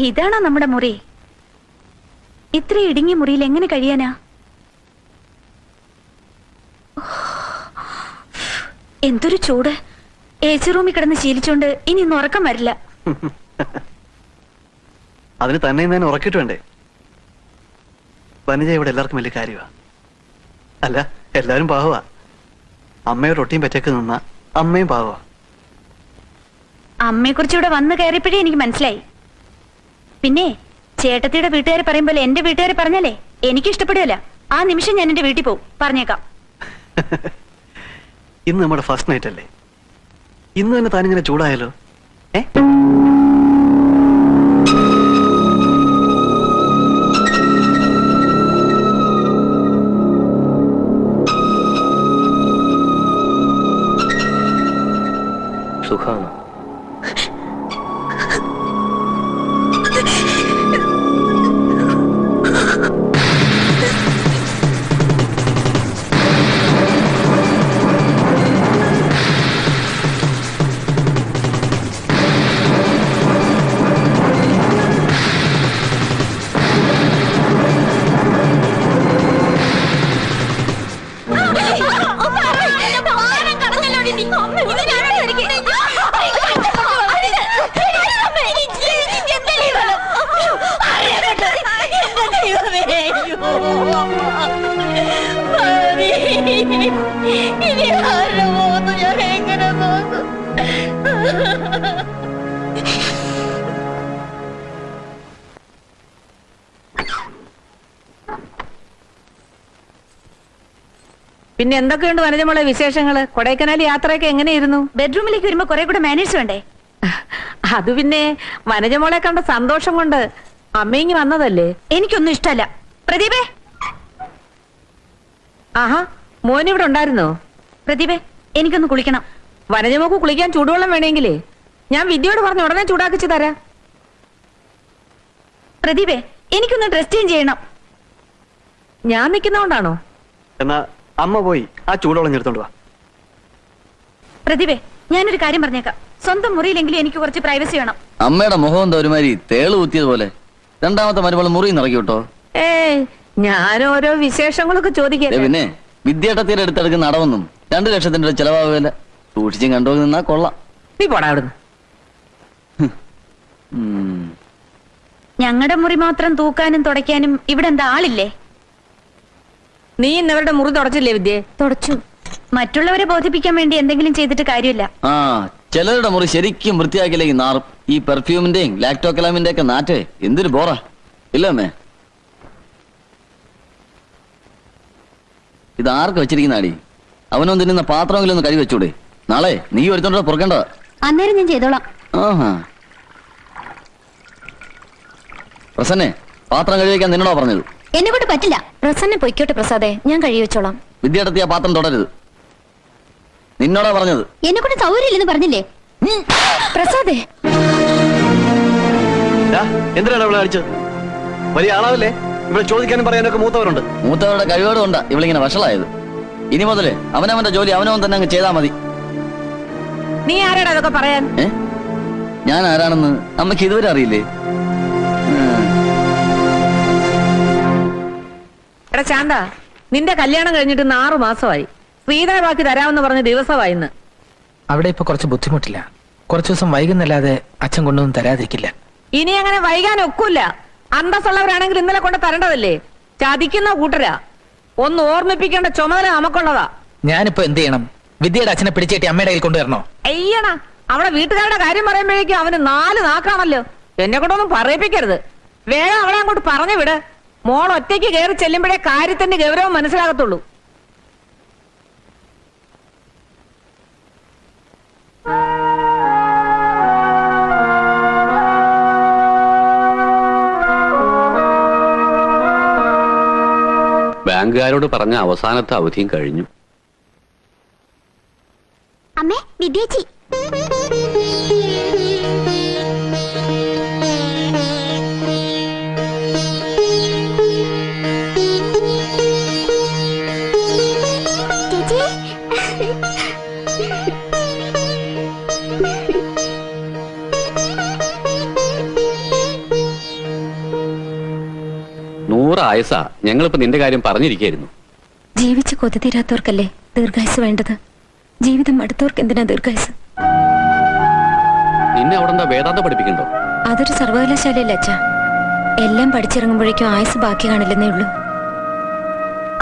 ഇതാണോ നമ്മുടെ മുറി? ഇത്ര ഇടുങ്ങിയ മുറിയിൽ എങ്ങനെ കഴിയാനാ? എന്തൊരു ചൂട്! എസി റൂമിൽ കിടന്ന് ശീലിച്ചോണ്ട് ഇനി ഇന്ന് ഉറക്കം വരില്ല. അതിന് തന്നെ ഞാൻ ഉറക്കിട്ട് വേണ്ടേ? വനജ ഇവിടെ എല്ലാവർക്കും വലിയ കാര്യമാ. അല്ല, എല്ലാവരും പാവമാ. അമ്മയോട് ഒട്ടിയും പറ്റക്ക് നിന്ന അമ്മയും പാവമാ. അമ്മയെ കുറിച്ച് ഇവിടെ വന്ന് കയറിയപ്പോഴേ എനിക്ക് മനസ്സിലായി. പിന്നെ ചേട്ടത്തിയുടെ വീട്ടുകാരെ പറയുമ്പോലെ എന്റെ വീട്ടുകാരെ പറഞ്ഞാലേ എനിക്ക് ഇഷ്ടപ്പെടുകയല്ല. ആ നിമിഷം ഞാൻ എന്റെ വീട്ടിൽ പോകും, പറഞ്ഞേക്കാം. ഇന്ന് നമ്മുടെ ഫസ്റ്റ് നൈറ്റ് അല്ലേ? ഇന്ന് തന്നെ താനിങ്ങനെ ചൂടായാലോ? സുഖാണ്. പിന്നെ എന്തൊക്കെയുണ്ട് വനജമോളെ വിശേഷങ്ങള്? കൊടൈക്കനാൽ യാത്രയൊക്കെ എങ്ങനെയായിരുന്നു? ബെഡ്റൂമിലേക്ക് വരുമ്പോ കുറെ കൂടെ മാനേഴ്സ് വേണ്ടേ? അത് പിന്നെ വനജമോളെ കണ്ട സന്തോഷം കൊണ്ട് അമ്മയിങ്ങി വന്നതല്ലേ. എനിക്കൊന്നും ഇഷ്ടമല്ല. പ്രദീപേ! ആഹാ, മോനിവിടെ ഉണ്ടായിരുന്നോ? പ്രദീപേ, എനിക്കൊന്ന് കുളിക്കണം. വനജമോക്ക് കുളിക്കാൻ ചൂടുവെള്ളം വേണമെങ്കിലേ ഞാൻ വിദ്യയോട് പറഞ്ഞ് ഉടനെ ചൂടാക്കിച്ചു തരാം. പ്രദീപേ, എനിക്കൊന്ന് ഡ്രസ് ചേഞ്ച് ചെയ്യണം. ഞാൻ നിൽക്കുന്നോണ്ടാണോ? എന്നാ അമ്മ പോയി ആ ചൂടുവെള്ളം എടുത്തോണ്ട് വാ. പ്രദീപേ, ഞാനൊരു കാര്യം പറഞ്ഞേക്കാം. സ്വന്തം മുറിയിലെങ്കിലും എനിക്ക് കുറച്ച് പ്രൈവസി വേണം. അമ്മയുടെ മുഖം എന്താ ഒരുമാതിരി തേള് കുത്തിയതുപോലെ? രണ്ടാമത്തെ മരുമകൾ മുറി നിറക്കി കേട്ടോ. ഞാൻ ഓരോ വിശേഷങ്ങളൊക്കെ ചോദിക്കാം. പിന്നെ വിദ്യാട്ടത്തിയുടെ അടുത്തെടുക്കുന്ന അടവൊന്നും 2 ലക്ഷത്തിന്റെ ചെലവാകില്ല. സൂക്ഷിച്ചും കണ്ടു നിന്നാ കൊള്ളാം. നീ പോടാ അവിടുന്ന്. ഞങ്ങളുടെ മുറി മാത്രം തൂക്കാനും തുടയ്ക്കാനും ഇവിടെ എന്താ ആളില്ലേ? നീ ഇന്നവരുടെ മുറി തുടച്ചില്ലേ വിദ്യ? തുടച്ചു. മറ്റുള്ളവരെ ബോധിപ്പിക്കാൻ വേണ്ടി എന്തെങ്കിലും ചെയ്തിട്ട് കാര്യമില്ല. ആ, ചിലരുടെ മുറി ശരിക്കും വൃത്തിയാക്കിയില്ലെങ്കിൽ നാറും. ഈ പെർഫ്യൂമിന്റെയും ലാക്ടോകലാമിന്റെ ഒക്കെ നാറ്റേ എന്തൊരു ബോറാ, ഇല്ലമ്മേ? ഇത് ആർക്ക് വെച്ചിരിക്കുന്ന അടി? അവനൊന്നും തിന്നുന്ന പാത്രമെങ്കിലും ഒന്ന് കഴുകി വെച്ചൂടെ? നാളെ നീ ഒരുത്തോണ്ട് പുറക്കേണ്ടതാ. അന്നേരം ഞാൻ ചെയ്തോളാം. ആഹാ, പ്രസന്നെ പാത്രം കഴുകി വെക്കാൻ നിന്നോടാ പറഞ്ഞത്. എന്നെ കൊണ്ട് പറ്റില്ല. പ്രസന്നെ പൊയ്ക്കോട്ടെ പ്രസാദേ, ഞാൻ കഴുകി വെച്ചോളാം. വിദ്യാർത്ഥി ആ പാത്രം തുടരുത്, നിന്നോടാ പറഞ്ഞത്. എന്നെ കൊണ്ട് സൗകര്യമില്ലെന്ന് പറഞ്ഞില്ലേ പ്രസാദേ? എന്തിനാണ് ഇവിടെ അടിച്ചത്? വലിയ ആളാവല്ലേ? ഇവിടെ ചോദിക്കാനും പറയാനൊക്കെ മൂത്തവരുണ്ട്. മൂത്തവരുടെ കഴിവുകളും ഉണ്ടാ ഇവളിങ്ങനെ വഷളായത്. ഇനി മുതല് അവനവന്റെ ജോലി അവനവൻ തന്നെ അങ്ങ് ചെയ്താൽ മതി. നീ ആരാടാ അതൊക്കെ പറയാൻ? ഞാൻ ആരാണെന്ന് അമ്മയ്ക്ക് ഇതുവരെ അറിയില്ലേ? എടാ ശാന്ത, നിന്റെ കല്യാണം കഴിഞ്ഞിട്ട് 6 മാസമായി. ശ്രീധര ബാക്കി തരാമെന്ന് പറഞ്ഞ ദിവസമായി ഇന്ന്. അവിടെ ഇപ്പൊ കുറച്ച് ബുദ്ധിമുട്ടില്ല. കുറച്ചു ദിവസം വൈകുന്നല്ലാതെ അച്ഛൻ കൊണ്ടൊന്നും തരാതിരിക്കില്ല. ഇനി അങ്ങനെ വൈകാൻ ഒക്കില്ല. അന്തസ്സുള്ളവരാണെങ്കിൽ ഇന്നലെ കൊണ്ട് തരേണ്ടതല്ലേ? ചതിക്കുന്ന കൂട്ടരാ. ഒന്ന് ഓർമ്മിപ്പിക്കേണ്ട ചുമതല നമുക്കുള്ളതാ. ഞാനിപ്പോ എന്ത് ചെയ്യണം? വിദ്യയുടെ അച്ഛനെ പിടിച്ചേറ്റി അമ്മയുടെ കയ്യിൽ കൊണ്ടുവരണോ? അയ്യണ, അവിടെ വീട്ടുകാരുടെ കാര്യം പറയുമ്പോഴേക്കും അവന് 4 നാക്കാണല്ലോ. എന്നെ കൊണ്ടൊന്നും പറയിപ്പിക്കരുത്. വേഗം അവളെ അങ്ങോട്ട് പറഞ്ഞു വിട്. മോൾ ഒറ്റയ്ക്ക് കയറി ചെല്ലുമ്പോഴേ കാര്യത്തിന്റെ ഗൗരവം മനസ്സിലാകത്തുള്ളൂ. ബാങ്കുകാരോട് പറഞ്ഞ അവസാനത്തെ അവധിയും കഴിഞ്ഞു. അമ്മേ, വിദ്യേച്ചി. 100 ആയസാ. ഞങ്ങളിപ്പോ നിന്റെ കാര്യം പറഞ്ഞിരിക്കായിരുന്നു. ജീവിച്ച് കൊതി തീരാത്തവർക്കല്ലേ ദീർഘായുസ് വേണ്ടത്. ജീവിതം അടുത്തവർക്ക് എന്തിനാ ദീർഘായുസ്? നിന്നെ അവിടെ എന്താ വേദാന്തം പഠിപ്പിക്കണ്ടോ? അതൊരു സർവകലാശാലയല്ലേ അച്ഛാ. എല്ലാം പഠിച്ചിറങ്ങുമ്പോഴേക്കും ആയുസ് ബാക്കി കാണില്ലെന്നേ ഉള്ളൂ.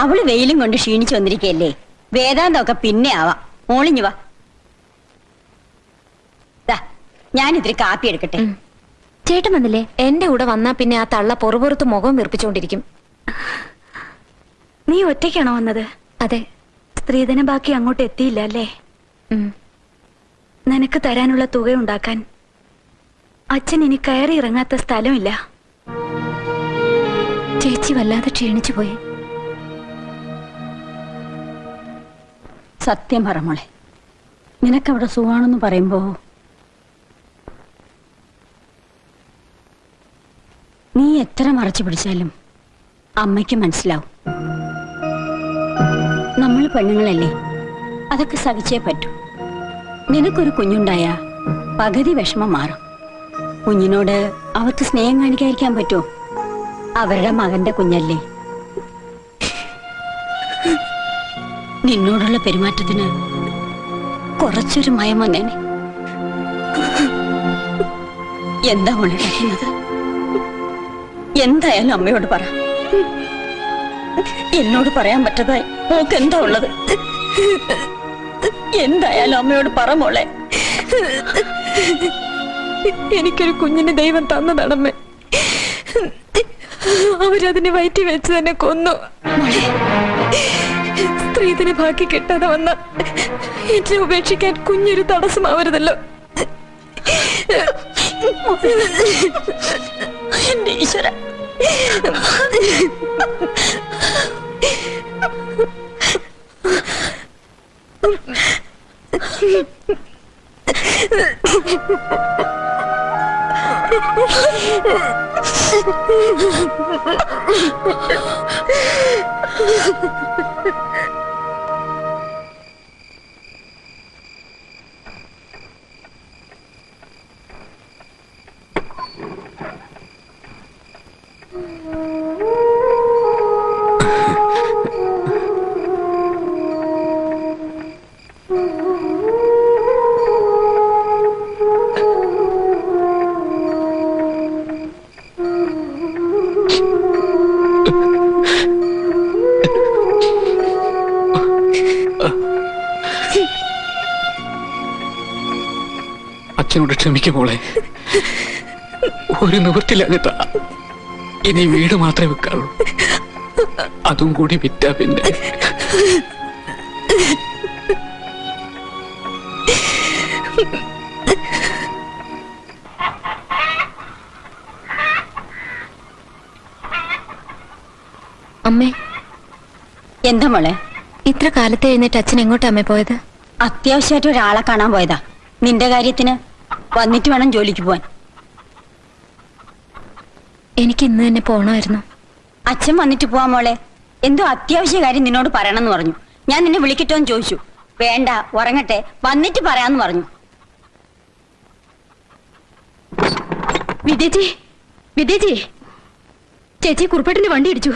അവള് വെയിലും കൊണ്ട് ക്ഷീണിച്ചു വന്നിരിക്കല്ലേ. വേദാന്തമൊക്കെ പിന്നെ ആവാം. മോളിഞ്ഞു വാ. ഞാനിത്തിരി കാപ്പി എടുക്കട്ടെ. ചേട്ടൻ വന്നില്ലേ? എന്റെ കൂടെ വന്നാ പിന്നെ ആ തള്ള പൊറുപുറത്ത് മുഖം വീർപ്പിച്ചോണ്ടിരിക്കും. നീ ഒറ്റയ്ക്കാണോ വന്നത്? അതെ. സ്ത്രീധന ബാക്കി അങ്ങോട്ട് എത്തിയില്ല അല്ലേ? നിനക്ക് തരാനുള്ള തുക ഉണ്ടാക്കാൻ അച്ഛൻ ഇനി കയറി ഇറങ്ങാത്ത സ്ഥലമില്ല. ചേച്ചി വല്ലാതെ ക്ഷീണിച്ചു പോയി. സത്യം പറ മോളെ, നിനക്കവിടെ സുഖാണെന്ന് പറയുമ്പോ നീ എത്ര മറച്ചു പിടിച്ചാലും അമ്മയ്ക്ക് മനസ്സിലാവും. നമ്മൾ പെണ്ണുങ്ങളല്ലേ, അതൊക്കെ സഹിച്ചേ പറ്റൂ. നിനക്കൊരു കുഞ്ഞുണ്ടായ പകുതി വിഷമം മാറും. കുഞ്ഞിനോട് അവർക്ക് സ്നേഹം കാണിക്കാതിരിക്കാൻ പറ്റുമോ? അവരുടെ മകന്റെ കുഞ്ഞല്ലേ. നിന്നോടുള്ള പെരുമാറ്റത്തിന് കുറച്ചൊരു മയം വന്നേനെ. എന്താ ഉണ്ടാക്കുന്നത്? എന്തായാലും അമ്മയോട് പറ. എന്നോട് പറയാൻ പറ്റതായി മോക്ക് എന്താ ഉള്ളത്? എന്തായാലും അമ്മയോട് പറ മോളെ. എനിക്കൊരു കുഞ്ഞിന് ദൈവം തന്നതാണമ്മേ. അവരതിനെ വയറ്റി വെച്ച് തന്നെ കൊന്നു. സ്ത്രീധന ബാക്കി കിട്ടാതെ വന്ന എന്നെ ഉപേക്ഷിക്കാൻ കുഞ്ഞൊരു തടസ്സമാവരുതല്ലോ. എന്റെ ഈശ്വര, അച്ഛനോട് ക്ഷമിക്കുമോളെ. ഒരു നിവൃത്തിയില്ലാഞ്ഞിട്ടാ. ഇനി വീട് മാത്രമേ വിൽക്കാറുള്ളൂ. അതും കൂടി വിറ്റാ പിന്നെ അമ്മേ. എന്താ മോളെ? ഇത്ര കാലത്ത് എഴുന്നേറ്റ് അച്ഛൻ എങ്ങോട്ടാ അമ്മേ പോയത്? അത്യാവശ്യമായിട്ട് ഒരാളെ കാണാൻ പോയതാ. നിന്റെ കാര്യത്തിന് വന്നിട്ട് വേണം ജോലിക്ക് പോവാൻ. എനിക്ക് ഇന്ന് തന്നെ പോണമായിരുന്നു. അച്ഛൻ വന്നിട്ട് പോവാ മോളെ. എന്തോ അത്യാവശ്യ കാര്യം നിന്നോട് പറയണമെന്ന് പറഞ്ഞു. ഞാൻ നിന്നെ വിളിക്കട്ടോന്ന് ചോദിച്ചു. വേണ്ട, ഉറങ്ങട്ടെ, വന്നിട്ട് പറയാന്ന് പറഞ്ഞു. വിദ്യജി, വിദ്യജി, ചേച്ചി കുറുപ്പേട്ടിന്റെ വണ്ടി ഇടിച്ചു.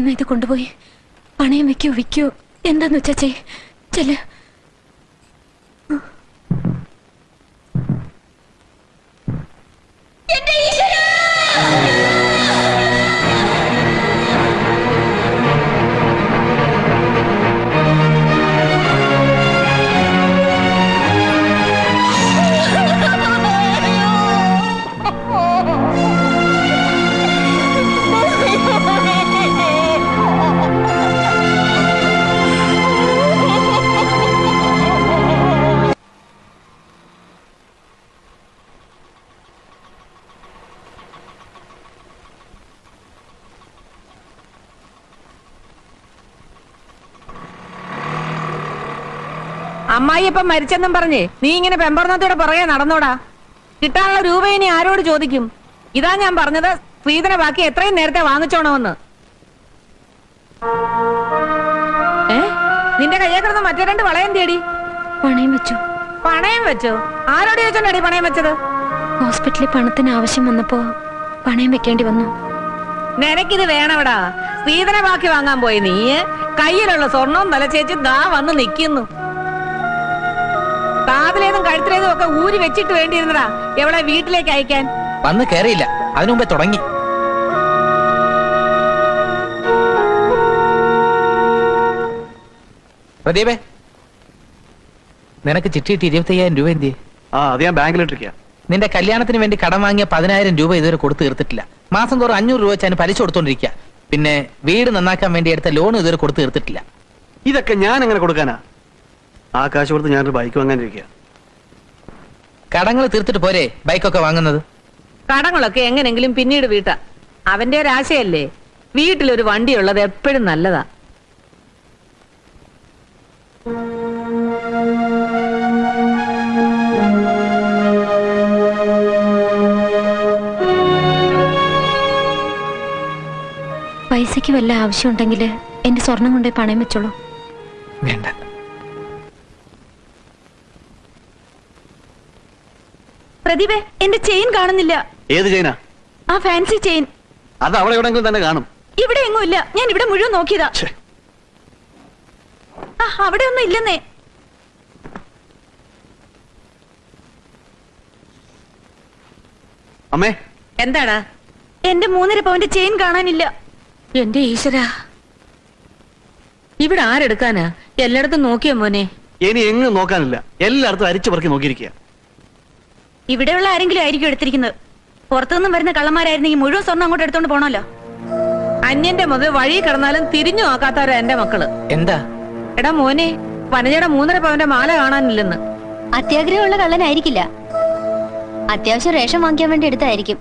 അമ്മ ഇത് കൊണ്ടുപോയി പണയം വെക്കോ വിൽക്കോ എന്താന്ന് വെച്ചാ ചെല്ല. അമ്മായിയപ്പം മരിച്ചെന്നും പറഞ്ഞ് നീ ഇങ്ങനെ പെമ്പർന്നത്തോടെ പുറകെ നടന്നോടാ. കിട്ടാനുള്ള രൂപ ഇനി ആരോട് ചോദിക്കും? ഇതാ ഞാൻ പറഞ്ഞത്, സ്ത്രീധന ബാക്കി എത്രയും നേരത്തെ വാങ്ങിച്ചോണമെന്ന്. നിന്റെ കയ്യെ കിടന്ന് മറ്റേ 2 വളയം തേടി പണയം വെച്ചു. പണയം വെച്ചോ? ആരോട് ചോദിച്ചോണ്ടടി പണയം വെച്ചത്? ഹോസ്പിറ്റലിൽ പണത്തിന് ആവശ്യം വന്നപ്പോ പണയം വെക്കേണ്ടി വന്നു. നിനക്കിത് വേണവിടാ. സ്ത്രീധന ബാക്കി വാങ്ങാൻ പോയി നീ കയ്യിലുള്ള സ്വർണവും തലച്ചേച്ച് ദാ വന്ന് നിക്കുന്നു. കാതിലേതും കഴുത്തിലേതും ഒക്കെ ഊരി വെച്ചിട്ട് വേണ്ടിയിരുന്നടാ എവളെ വീട്ടിലേക്ക് അയക്കാൻ. വന്ന് കയറിയില്ല, അതിനു മുമ്പേ തുടങ്ങി. പ്രദീപേ, നിനക്ക് ചിട്ടിയിട്ട് 25,000 രൂപ എന്തിയെ? അത് ഞാൻ ബാങ്കിലിട്ടിരിക്കുക. നിന്റെ കല്യാണത്തിന് വേണ്ടി കടം വാങ്ങിയ 10,000 രൂപ ഇതുവരെ കൊടുത്തു തീർത്തിട്ടില്ല. മാസം തോറും 500 രൂപ വെച്ചാൽ പലിശ കൊടുത്തോണ്ടിരിക്കുക. പിന്നെ വീട് നന്നാക്കാൻ വേണ്ടി എടുത്ത ലോൺ ഇതുവരെ കൊടുത്തു തീർത്തിട്ടില്ല. ഇതൊക്കെ ഞാൻ എങ്ങനെ കൊടുക്കാനാ? ആ കാശ് കൊടുത്ത് ഞാനൊരു ബൈക്ക് വാങ്ങാനിരിക്കുക. കടങ്ങൾ തീർത്തിട്ട് പോരെ ബൈക്കൊക്കെ വാങ്ങുന്നത്? കടങ്ങളൊക്കെ എങ്ങനെങ്കിലും പിന്നീട് വീട്ടാ. അവന്റെ ഒരാശയല്ലേ വീട്ടിലൊരു വണ്ടിയുള്ളത് എപ്പോഴും നല്ലതാ. പൈസക്ക് വല്ല ആവശ്യമുണ്ടെങ്കിൽ എന്റെ സ്വർണം കൊണ്ടുപോയി പണയം വെച്ചോളൂ. വേണ്ട. പ്രദീപേ, എന്റെ ചെയിൻ കാണുന്നില്ല. ഏത് ചെയിനാ? ആ ഫാൻസി ചെയിൻ. അത് അവിടെ എവിടെങ്കിലും തന്നെ കാണും. ഇവിടെ എങ്ങും ഇല്ല. ഞാൻ ഇവിടെ മുഴുവൻ നോക്കിയതാ. അവിടെ ഒന്നും ഇല്ലെന്നേ. അമ്മേ, എന്താടാ? എന്റെ 3.5 പവന്റെ ചെയിൻ കാണാനില്ല. എന്റെ ഈശ്വരാ, ഇവിടെ ആരെടുക്കാനാ? എല്ലായിടത്തും നോക്കിയോ മോനെ? ഇനി എങ്ങും നോക്കാനില്ല. എല്ലായിടത്തും അരിച്ചു പറക്കി നോക്കിയിരിക്കുക. ഇവിടെയുള്ള ആരെങ്കിലും ആയിരിക്കും എടുത്തിരിക്കുന്നത്. പുറത്തുനിന്നും വരുന്ന കള്ളന്മാരായിരുന്നെങ്കിൽ മുഴുവൻ സ്വർണ്ണം അങ്ങോട്ട് എടുത്തോണ്ട് പോണല്ലോ. അന്യന്റെ മുതൽ വഴി കിടന്നാലും തിരിഞ്ഞു നോക്കാത്തവരാ എന്റെ മക്കള്. എന്താ? എടാ മോനെ, വനജയുടെ 3.5 പവന്റെ മാല കാണാനില്ലെന്ന്. അത്യാഗ്രഹമുള്ള കള്ളനായിരിക്കില്ല. അത്യാവശ്യം റേഷൻ വാങ്ങിക്കാൻ വേണ്ടി എടുത്തായിരിക്കും.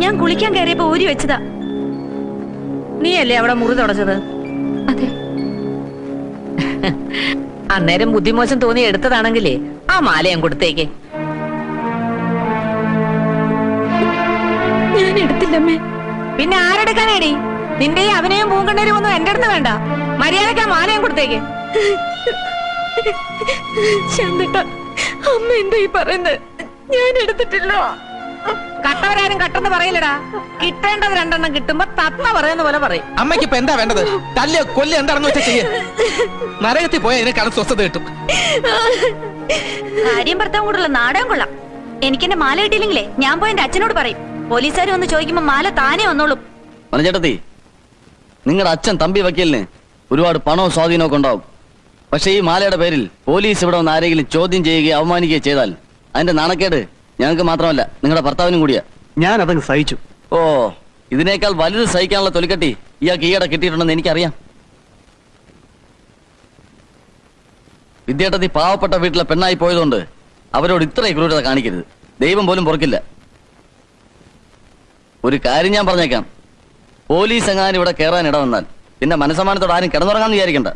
ഞാൻ കുളിക്കാൻ കയറിയപ്പോ ഊരി വെച്ചതാ. നീയല്ലേ അവിടെ മുറി തുടച്ചത്? അതെ. അന്നേരം ബുദ്ധിമോശം തോന്നി എടുത്തതാണെങ്കിലേ ആ മാലയും കൊടുത്തേക്ക്. ഞാൻ എടുത്തില്ലമ്മേ. പിന്നെ ആരെടുക്കാനേടി? നിന്റെ അവനെയും പൂങ്കണ്ണേരും ഒന്നും എന്റെ അടുത്ത് വേണ്ട. മര്യാദയ്ക്ക് ആ മാലയും കൊടുത്തേക്ക്. ശാന്തേട്ടാ, അമ്മ എന്താ ഈ പറയുന്നത്? ഞാൻ എടുത്തിട്ടില്ല. കട്ടവരാരും കട്ടെന്ന് പറയില്ലടാ. കിട്ടേണ്ടത് 2 എണ്ണം കിട്ടുമ്പോ തത്ത പറയുന്ന പോലെ പറയും. അമ്മയ്ക്ക് ഇപ്പൊ എന്താ വേണ്ടത്? തല്ല് കൊല്ല് എന്താണെന്ന് വെച്ചാൽ ചെയ്യ. നരകത്തിൽ പോയാൽ ഇതിനെക്കാളും സ്വസ്ഥത കിട്ടും. ഭാര്യയും ഭർത്താവും കൂടുള്ള നാടകം കൊള്ളാം. എനിക്കെന്റെ മാല കിട്ടിയില്ലെങ്കിലേ ഞാൻ പോയി എന്റെ അച്ഛനോട് പറയും. പോലീസുകാർ വന്ന് ചോദിക്കുമ്പോ മാല താനേ വന്നോളും. മനചേട്ടത്തി, നിങ്ങളുടെ അച്ഛൻ തമ്പി വക്കീലിന് ഒരുപാട് പണവും സ്വാധീനവും ഒക്കെ ഉണ്ടാവും. പക്ഷെ ഈ മാലയുടെ പേരിൽ പോലീസ് ഇവിടെ വന്ന് ആരെങ്കിലും ചോദ്യം ചെയ്യുകയോ അവമാനിക്കുകയോ ചെയ്താൽ അതിന്റെ നാണക്കേട് ഞങ്ങൾക്ക് മാത്രമല്ല നിങ്ങളുടെ ഭർത്താവിനും കൂടിയാ. ഞാൻ അതങ്ങ് സഹിച്ചു. ഓ, ഇതിനേക്കാൾ വലുത് സഹിക്കാനുള്ള തൊലിക്കട്ടി ഇയാൾക്ക് ഈയിടെ കിട്ടിയിട്ടുണ്ടെന്ന് എനിക്കറിയാം. വിദ്യാർത്ഥി പാവപ്പെട്ട വീട്ടിലെ പെണ്ണായി പോയതുകൊണ്ട് അവരോട് ഇത്ര ക്രൂരത കാണിക്കരുത്. ദൈവം പോലും പൊറുക്കില്ല. ഒരു കാര്യം ഞാൻ പറഞ്ഞേക്കാം, പോലീസ് എങ്ങാനും ഇവിടെ കയറാൻ ഇട വന്നാൽ പിന്നെ മനസ്സമാനത്തോട് ആരും കിടന്നുറങ്ങാന്ന് വിചാരിക്കണ്ട.